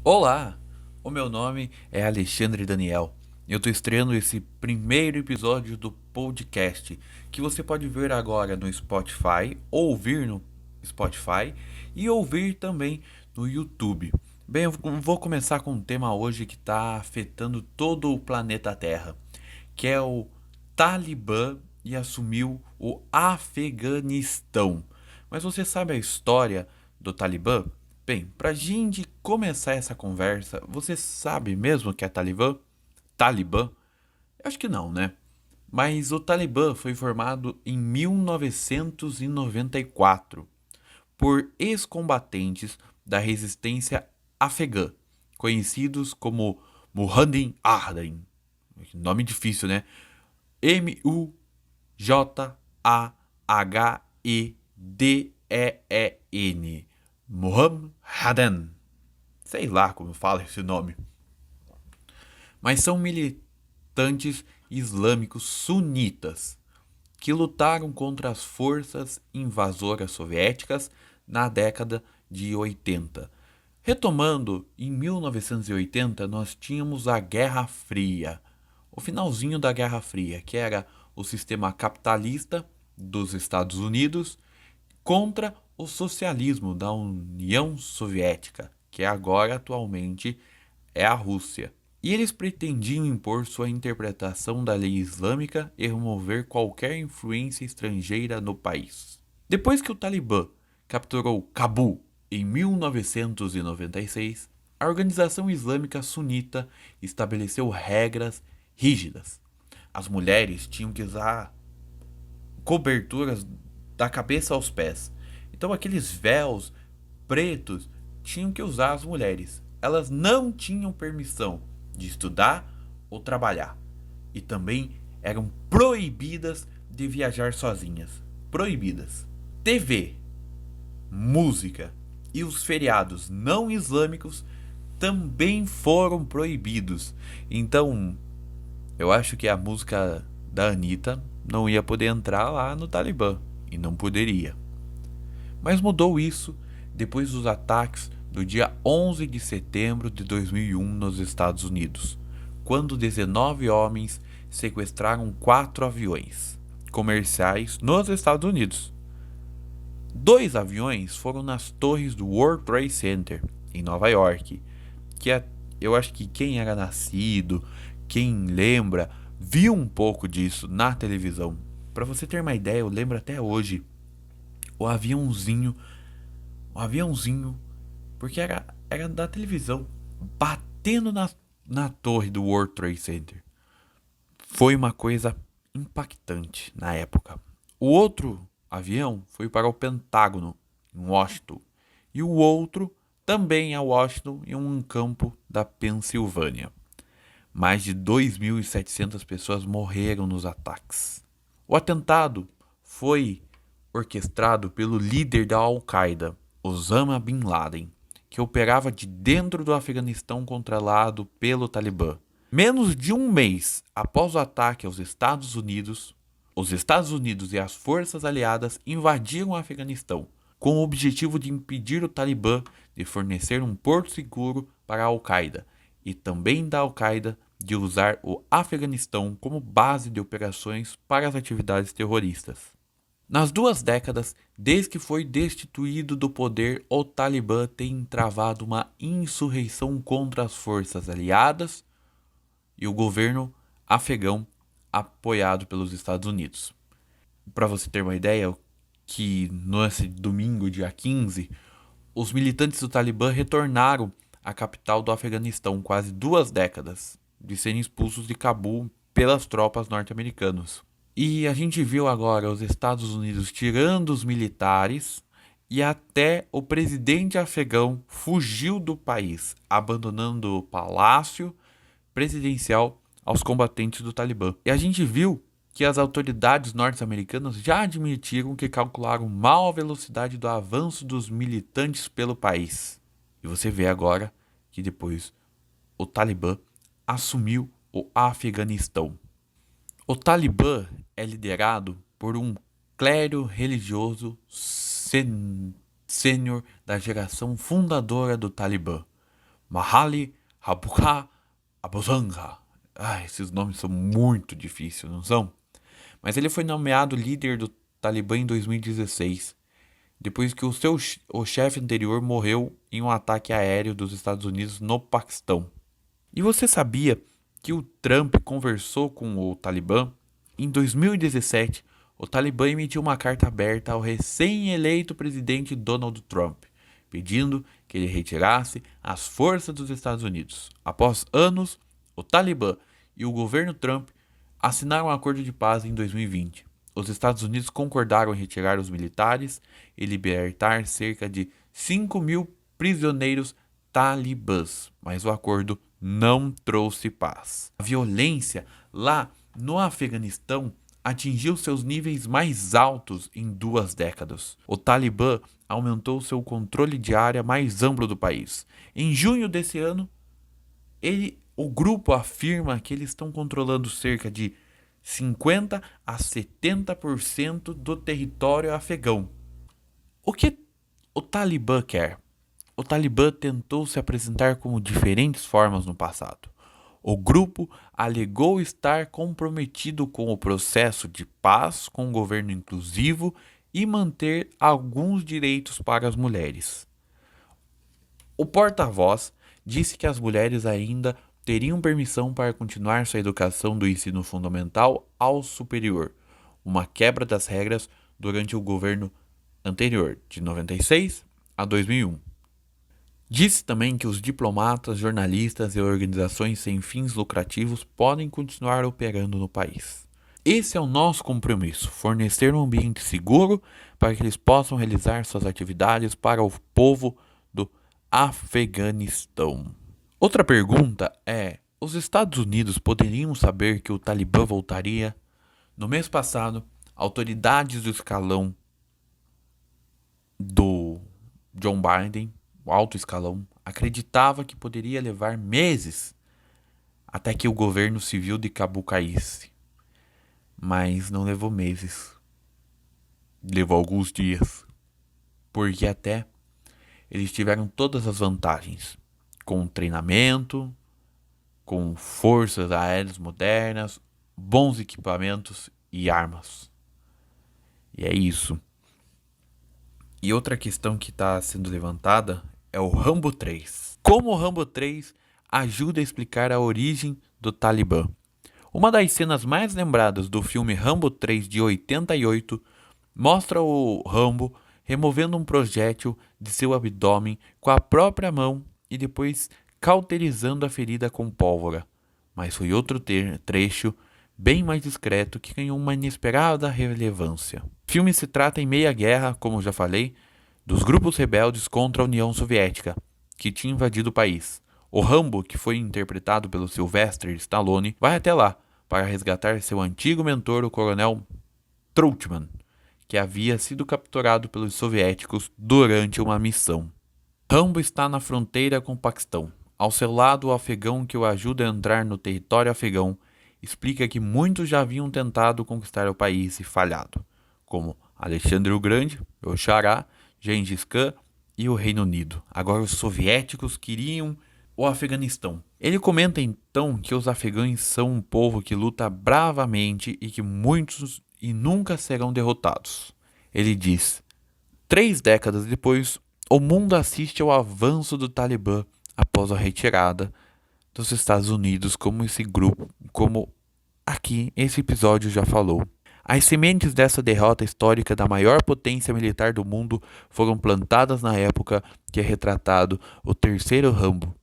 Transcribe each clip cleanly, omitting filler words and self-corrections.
Olá, o meu nome é Alexandre Daniel. Eu estou estreando esse primeiro episódio do podcast que você pode ver agora no Spotify, ouvir no Spotify e ouvir também no YouTube. Bem, eu vou começar com um tema hoje que está afetando todo o planeta Terra, que é o Talibã e assumiu o Afeganistão. Mas você sabe a história do Talibã? Bem, pra gente começar essa conversa, você sabe mesmo que é Talibã? Talibã? Eu acho que não, né? Mas o Talibã foi formado em 1994 por ex-combatentes da resistência afegã, conhecidos como Muhammad Ardem. Nome difícil, né? Mujahdeden. Muhammadan. Sei lá como fala esse nome. Mas são militantes islâmicos sunitas que lutaram contra as forças invasoras soviéticas na década de 80. Retomando, em 1980 nós tínhamos a Guerra Fria, o finalzinho da Guerra Fria, que era o sistema capitalista dos Estados Unidos contra o socialismo da União Soviética, que agora atualmente é a Rússia. E eles pretendiam impor sua interpretação da lei islâmica e remover qualquer influência estrangeira no país. Depois que o Talibã capturou Cabul em 1996, a organização islâmica sunita estabeleceu regras rígidas. As mulheres tinham que usar coberturas da cabeça aos pés. Então aqueles véus pretos tinham que usar as mulheres. Elas não tinham permissão de estudar ou trabalhar. E também eram proibidas de viajar sozinhas. Proibidas. TV, música e os feriados não islâmicos também foram proibidos. Então, eu acho que a música da Anitta não ia poder entrar lá no Talibã. E não poderia. Mas mudou isso depois dos ataques do dia 11 de setembro de 2001 nos Estados Unidos, quando 19 homens sequestraram 4 aviões comerciais nos Estados Unidos. 2 aviões foram nas torres do World Trade Center, em Nova York, que eu acho que quem era nascido, quem lembra, viu um pouco disso na televisão. Para você ter uma ideia, eu lembro até hoje o aviãozinho, porque era da televisão, batendo na torre do World Trade Center. Foi uma coisa impactante na época. O outro avião foi para o Pentágono, em Washington, e o outro também a Washington, em um campo da Pensilvânia. Mais de 2.700 pessoas morreram nos ataques. O atentado foi orquestrado pelo líder da Al-Qaeda, Osama Bin Laden, que operava de dentro do Afeganistão controlado pelo Talibã. Menos de um mês após o ataque aos Estados Unidos, os Estados Unidos e as forças aliadas invadiram o Afeganistão, com o objetivo de impedir o Talibã de fornecer um porto seguro para a Al-Qaeda e também da Al-Qaeda de usar o Afeganistão como base de operações para as atividades terroristas. Nas 2 décadas, desde que foi destituído do poder, o Talibã tem travado uma insurreição contra as forças aliadas e o governo afegão apoiado pelos Estados Unidos. Para você ter uma ideia, que nesse domingo, dia 15, os militantes do Talibã retornaram à capital do Afeganistão quase 2 décadas de serem expulsos de Cabul pelas tropas norte-americanas. E a gente viu agora os Estados Unidos tirando os militares e até o presidente afegão fugiu do país, abandonando o palácio presidencial aos combatentes do Talibã. E a gente viu que as autoridades norte-americanas já admitiram que calcularam mal a velocidade do avanço dos militantes pelo país. E você vê agora que depois o Talibã assumiu o Afeganistão. O Talibã é liderado por um clero religioso sênior da geração fundadora do Talibã, Mahali Habukha Abuzanga. Esses nomes são muito difíceis, não são? Mas ele foi nomeado líder do Talibã em 2016, depois que o chefe anterior morreu em um ataque aéreo dos Estados Unidos no Paquistão. E você sabia que o Trump conversou com o Talibã? Em 2017, o Talibã emitiu uma carta aberta ao recém-eleito presidente Donald Trump, pedindo que ele retirasse as forças dos Estados Unidos. Após anos, o Talibã e o governo Trump assinaram um acordo de paz em 2020. Os Estados Unidos concordaram em retirar os militares e libertar cerca de 5.000 prisioneiros talibãs, mas o acordo não trouxe paz. A violência lá no Afeganistão atingiu seus níveis mais altos em 2 décadas. O Talibã aumentou seu controle de área mais amplo do país. Em junho desse ano, o grupo afirma que eles estão controlando cerca de 50 a 70% do território afegão. O que o Talibã quer? O Talibã tentou se apresentar como diferentes formas no passado. O grupo alegou estar comprometido com o processo de paz, com um governo inclusivo e manter alguns direitos para as mulheres. O porta-voz disse que as mulheres ainda teriam permissão para continuar sua educação do ensino fundamental ao superior, uma quebra das regras durante o governo anterior, de 96 a 2001. Disse também que os diplomatas, jornalistas e organizações sem fins lucrativos podem continuar operando no país. Esse é o nosso compromisso: fornecer um ambiente seguro para que eles possam realizar suas atividades para o povo do Afeganistão. Outra pergunta é: os Estados Unidos poderiam saber que o Talibã voltaria? No mês passado, autoridades do escalão do John Biden, o alto escalão, acreditava que poderia levar meses até que o governo civil de Cabul caísse. Mas não levou meses. Levou alguns dias. Porque até eles tiveram todas as vantagens. Com treinamento, com forças aéreas modernas, bons equipamentos e armas. E é isso. E outra questão que está sendo levantada é o Rambo 3. Como o Rambo 3 ajuda a explicar a origem do Talibã? Uma das cenas mais lembradas do filme Rambo 3 de 88 mostra o Rambo removendo um projétil de seu abdômen com a própria mão e depois cauterizando a ferida com pólvora. Mas foi outro trecho bem mais discreto que ganhou uma inesperada relevância. O filme se trata em meia guerra, como já falei, dos grupos rebeldes contra a União Soviética, que tinha invadido o país. O Rambo, que foi interpretado pelo Sylvester Stallone, vai até lá para resgatar seu antigo mentor, o coronel Troutman, que havia sido capturado pelos soviéticos durante uma missão. Rambo está na fronteira com o Paquistão. Ao seu lado, o afegão que o ajuda a entrar no território afegão explica que muitos já haviam tentado conquistar o país e falhado, como Alexandre o Grande, o Xará, Gengis Khan e o Reino Unido. Agora os soviéticos queriam o Afeganistão. Ele comenta então que os afegães são um povo que luta bravamente e que muitos e nunca serão derrotados. Ele diz: 3 décadas depois, o mundo assiste ao avanço do Talibã após a retirada dos Estados Unidos, como esse grupo, como aqui esse episódio já falou. As sementes dessa derrota histórica da maior potência militar do mundo foram plantadas na época que é retratado o terceiro Rambo.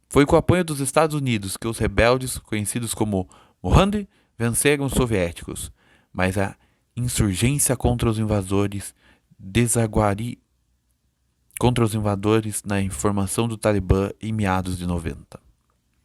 Foi com o apoio dos Estados Unidos que os rebeldes, conhecidos como Mujahideen, venceram os soviéticos, mas a insurgência contra os invasores na informação do Talibã em meados de 90.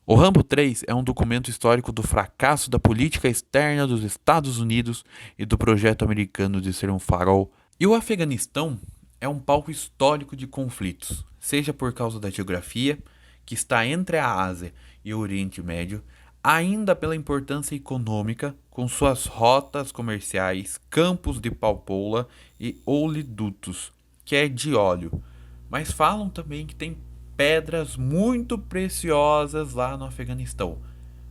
O Rambo 3 é um documento histórico do fracasso da política externa dos Estados Unidos e do projeto americano de ser um farol. E o Afeganistão é um palco histórico de conflitos, seja por causa da geografia, que está entre a Ásia e o Oriente Médio, ainda pela importância econômica, com suas rotas comerciais, campos de papoula e oleodutos, que é de óleo. Mas falam também que tem pedras muito preciosas lá no Afeganistão.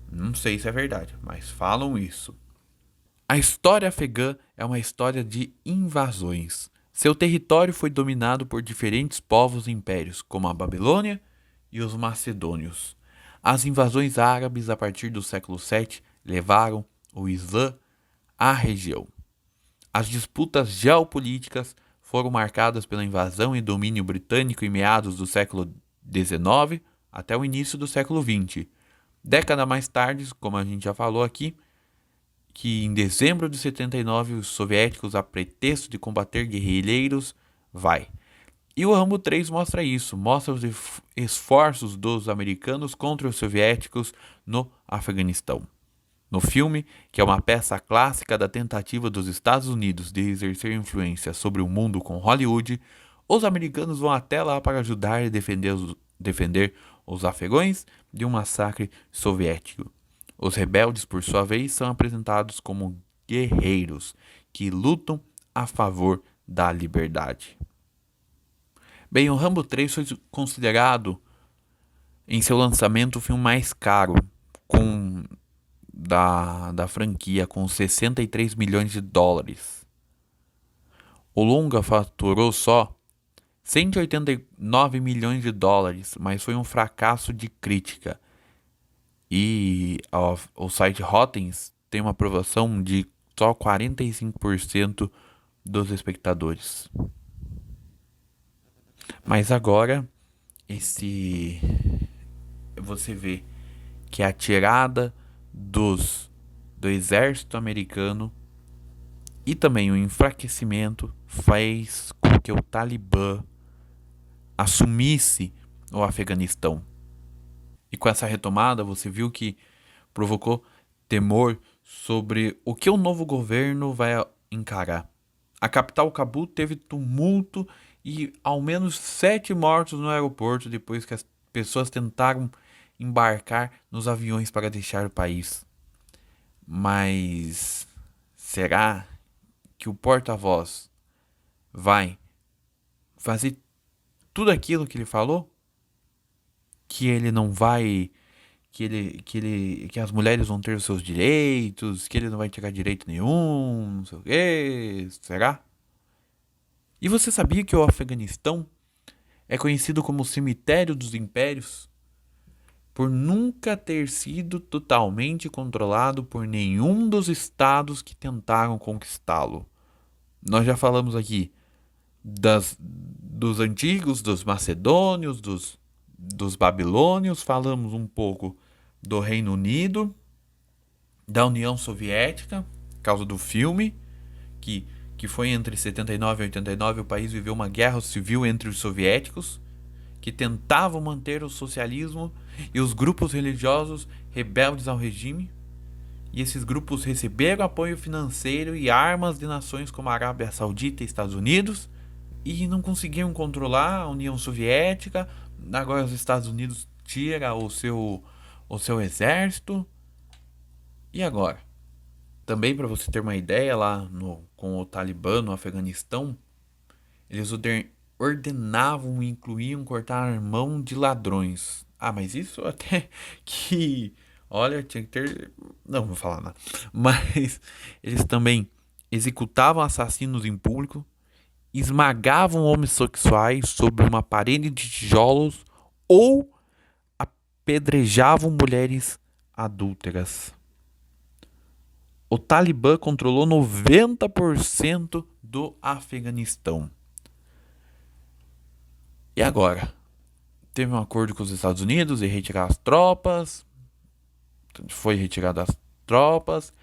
Não sei se é verdade, mas falam isso. A história afegã é uma história de invasões. Seu território foi dominado por diferentes povos e impérios, como a Babilônia e os macedônios. As invasões árabes a partir do século VII levaram o Islã à região. As disputas geopolíticas foram marcadas pela invasão e domínio britânico em meados do século XIX até o início do século XX. Década mais tarde, como a gente já falou aqui, que em dezembro de 79 os soviéticos, a pretexto de combater guerrilheiros, vai. E o Rambo 3 mostra isso, mostra os esforços dos americanos contra os soviéticos no Afeganistão. No filme, que é uma peça clássica da tentativa dos Estados Unidos de exercer influência sobre o mundo com Hollywood, os americanos vão até lá para ajudar e defender os afegãos de um massacre soviético. Os rebeldes, por sua vez, são apresentados como guerreiros que lutam a favor da liberdade. Bem, o Rambo 3 foi considerado, em seu lançamento, o filme mais caro da franquia, com 63 milhões de dólares. O longa faturou só 189 milhões de dólares, mas foi um fracasso de crítica. E o site Rotten tem uma aprovação de só 45% dos espectadores. Mas agora, você vê que a tirada do exército americano e também o enfraquecimento fez com que o Talibã assumisse o Afeganistão. E com essa retomada, você viu que provocou temor sobre o que o novo governo vai encarar. A capital Cabul teve tumulto e ao menos 7 mortos no aeroporto depois que as pessoas tentaram embarcar nos aviões para deixar o país. Mas será que o porta-voz vai fazer tudo aquilo que ele falou? Que ele não vai, que as mulheres vão ter os seus direitos, que ele não vai tirar direito nenhum, não sei o quê, será? E você sabia que o Afeganistão é conhecido como o cemitério dos impérios por nunca ter sido totalmente controlado por nenhum dos estados que tentaram conquistá-lo? Nós já falamos aqui dos antigos, dos macedônios, dos babilônios, falamos um pouco do Reino Unido, da União Soviética, por causa do filme, que foi entre 79 e 89, o país viveu uma guerra civil entre os soviéticos, que tentavam manter o socialismo, e os grupos religiosos rebeldes ao regime. E esses grupos receberam apoio financeiro e armas de nações como a Arábia Saudita e Estados Unidos, e não conseguiam controlar a União Soviética. Agora os Estados Unidos tira o seu exército. E agora? Também para você ter uma ideia, lá com o Talibã no Afeganistão, eles ordenavam e incluíam cortar a mão de ladrões. Ah, mas isso até que... Olha, tinha que ter... Não vou falar nada. Mas eles também executavam assassinos em público, esmagavam homossexuais sobre uma parede de tijolos ou apedrejavam mulheres adúlteras. O Talibã controlou 90% do Afeganistão. E agora? Teve um acordo com os Estados Unidos de retirar as tropas. Foi retirada as tropas.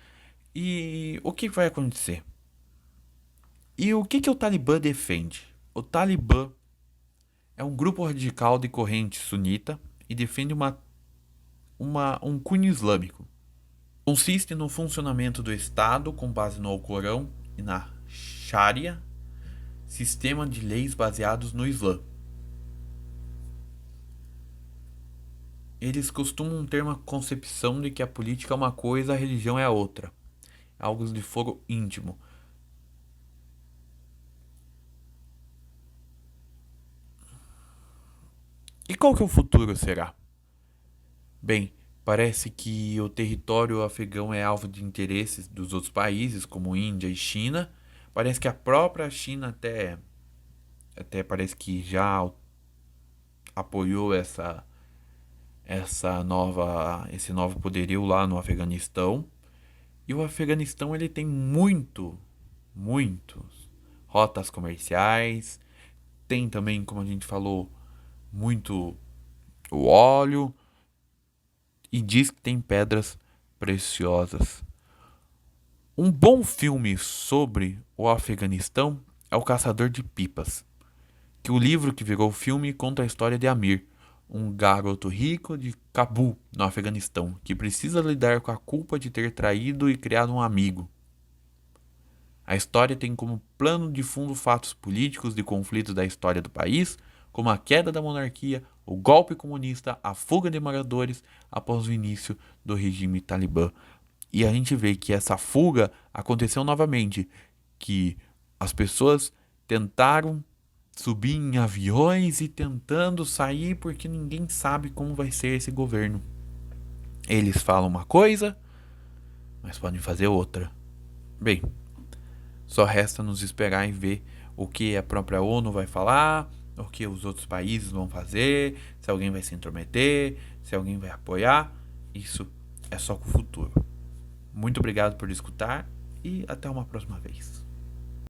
E o que vai acontecer? E o que o Talibã defende? O Talibã é um grupo radical de corrente sunita e defende um cunho islâmico. Consiste no funcionamento do Estado com base no Alcorão e na Sharia, sistema de leis baseados no Islã. Eles costumam ter uma concepção de que a política é uma coisa, a religião é a outra. Algo de foro íntimo. E qual que o futuro será? Bem, parece que o território afegão é alvo de interesses dos outros países, como Índia e China. Parece que a própria China até parece que já apoiou esse novo poderio lá no Afeganistão. E o Afeganistão ele tem muitos rotas comerciais, tem também, como a gente falou, muito o óleo e diz que tem pedras preciosas. Um bom filme sobre o Afeganistão é O Caçador de Pipas, que o livro que virou filme conta a história de Amir, um garoto rico de Cabul, no Afeganistão, que precisa lidar com a culpa de ter traído e criado um amigo. A história tem como plano de fundo fatos políticos de conflitos da história do país, como a queda da monarquia, o golpe comunista, a fuga de moradores após o início do regime talibã. E a gente vê que essa fuga aconteceu novamente, que as pessoas tentaram subir em aviões e tentando sair porque ninguém sabe como vai ser esse governo. Eles falam uma coisa, mas podem fazer outra. Bem, só resta nos esperar e ver o que a própria ONU vai falar, o que os outros países vão fazer, se alguém vai se intrometer, se alguém vai apoiar. Isso é só com o futuro. Muito obrigado por escutar e até uma próxima vez.